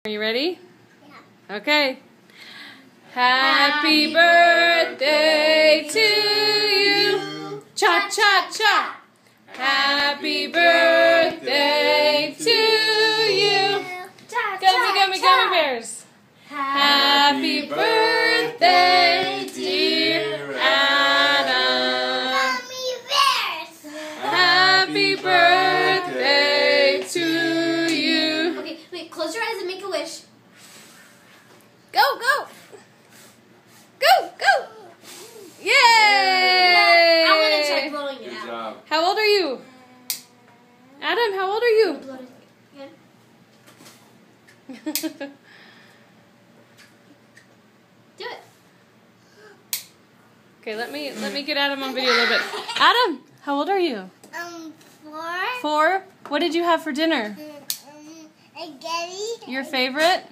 Are you ready? Yeah. Okay. Happy birthday to you. Cha cha cha. Happy birthday to you. Gummy gummy gummy bears. Happy birthday, dear Adam. Gummy bears. Happy birthday to you. Okay, wait, close your eyes and make a wish. Go, go. Go, go. Yay! I'm gonna check blowing it Good out. job. How old are you? Adam, how old are you? Blow it again. Do it. Okay, let me get Adam on video a little bit. Adam, how old are you? 4. 4. What did you have for dinner? A Getty. Your favorite?